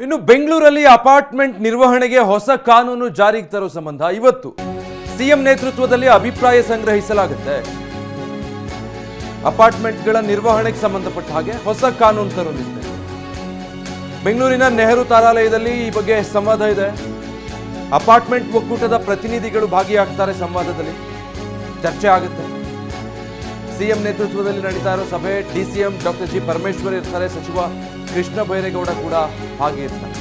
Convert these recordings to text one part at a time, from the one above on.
ಇನ್ನು ಬೆಂಗಳೂರಲ್ಲಿ ಅಪಾರ್ಟ್ಮೆಂಟ್ ನಿರ್ವಹಣೆಗೆ ಹೊಸ ಕಾನೂನು ಜಾರಿಗೆ ತರೋ ಸಂಬಂಧ ಇವತ್ತು ಸಿಎಂ ನೇತೃತ್ವದಲ್ಲಿ ಅಭಿಪ್ರಾಯ ಸಂಗ್ರಹಿಸಲಾಗುತ್ತೆ. ಅಪಾರ್ಟ್ಮೆಂಟ್ಗಳ ನಿರ್ವಹಣೆಗೆ ಸಂಬಂಧಪಟ್ಟ ಹಾಗೆ ಹೊಸ ಕಾನೂನು ತರಲಿದೆ. ಬೆಂಗಳೂರಿನ ನೆಹರು ತಾರಾಲಯದಲ್ಲಿ ಈ ಬಗ್ಗೆ ಸಂವಾದ ಇದೆ. ಅಪಾರ್ಟ್ಮೆಂಟ್ ಒಕ್ಕೂಟದ ಪ್ರತಿನಿಧಿಗಳು ಭಾಗಿಯಾಗ್ತಾರೆ. ಸಂವಾದದಲ್ಲಿ ಚರ್ಚೆ ಆಗುತ್ತೆ. ಸಿಎಂ ನೇತೃತ್ವದಲ್ಲಿ ನಡೀತಾ ಇರೋ ಸಭೆ ಡಿಸಿಎಂ ಡಾಕ್ಟರ್ ಜಿ ಪರಮೇಶ್ವರ್ ಇರ್ತಾರೆ. ಸಚಿವ ಕೃಷ್ಣ ಬೈರೇಗೌಡ ಕೂಡ ಭಾಗಿಯಾಗಿರ್ತಾರೆ.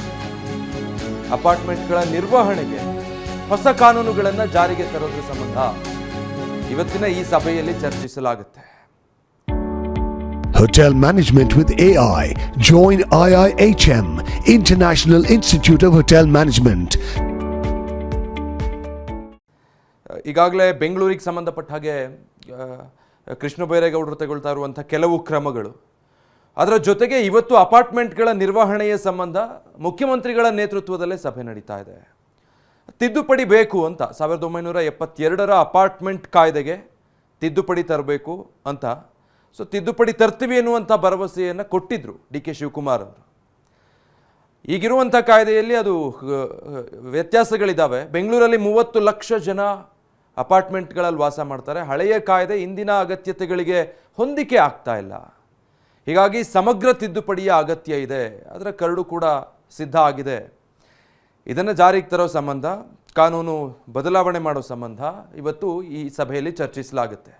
ಅಪಾರ್ಟ್ಮೆಂಟ್ಗಳ ನಿರ್ವಹಣೆಗೆ ಹೊಸ ಕಾನೂನುಗಳನ್ನು ಜಾರಿಗೆ ತರೋದ್ರ ಸಂಬಂಧ ಇವತ್ತಿನ ಈ ಸಭೆಯಲ್ಲಿ ಚರ್ಚಿಸಲಾಗುತ್ತೆ. Hotel Management with AI. Join IIHM, International Institute of Hotel Management. ಈಗಾಗಲೇ ಬೆಂಗಳೂರಿಗೆ ಸಂಬಂಧಪಟ್ಟ ಹಾಗೆ ಕೃಷ್ಣ ಬೈರೇಗೌಡರು ತಗೊಳ್ತಾ ಇರುವಂಥ ಕೆಲವು ಕ್ರಮಗಳು, ಅದರ ಜೊತೆಗೆ ಇವತ್ತು ಅಪಾರ್ಟ್ಮೆಂಟ್ಗಳ ನಿರ್ವಹಣೆಯ ಸಂಬಂಧ ಮುಖ್ಯಮಂತ್ರಿಗಳ ನೇತೃತ್ವದಲ್ಲೇ ಸಭೆ ನಡೀತಾ ಇದೆ. ತಿದ್ದುಪಡಿ ಬೇಕು ಅಂತ 1972ರ ಅಪಾರ್ಟ್ಮೆಂಟ್ ಕಾಯ್ದೆಗೆ ತಿದ್ದುಪಡಿ ತರಬೇಕು ಅಂತ, ಸೊ ತಿದ್ದುಪಡಿ ತರ್ತೀವಿ ಎನ್ನುವಂಥ ಭರವಸೆಯನ್ನು ಕೊಟ್ಟಿದ್ರು ಡಿ ಕೆ ಶಿವಕುಮಾರ್ ಅವರು. ಈಗಿರುವಂಥ ಕಾಯ್ದೆಯಲ್ಲಿ ಅದು ವ್ಯತ್ಯಾಸಗಳಿದ್ದಾವೆ. ಬೆಂಗಳೂರಲ್ಲಿ 30 ಲಕ್ಷ ಜನ ಅಪಾರ್ಟ್ಮೆಂಟ್ಗಳಲ್ಲಿ ವಾಸ ಮಾಡ್ತಾರೆ. ಹಳೆಯ ಕಾಯ್ದೆ ಇಂದಿನ ಅಗತ್ಯತೆಗಳಿಗೆ ಹೊಂದಿಕೆ ಆಗ್ತಾ ಇಲ್ಲ. ಹೀಗಾಗಿ ಸಮಗ್ರ ತಿದ್ದುಪಡಿಯ ಅಗತ್ಯ ಇದೆ. ಅದರ ಕರಡು ಕೂಡ ಸಿದ್ಧ ಆಗಿದೆ. ಇದನ್ನು ಜಾರಿಗೆ ತರೋ ಸಂಬಂಧ, ಕಾನೂನು ಬದಲಾವಣೆ ಮಾಡೋ ಸಂಬಂಧ ಇವತ್ತು ಈ ಸಭೆಯಲ್ಲಿ ಚರ್ಚಿಸಲಾಗುತ್ತೆ.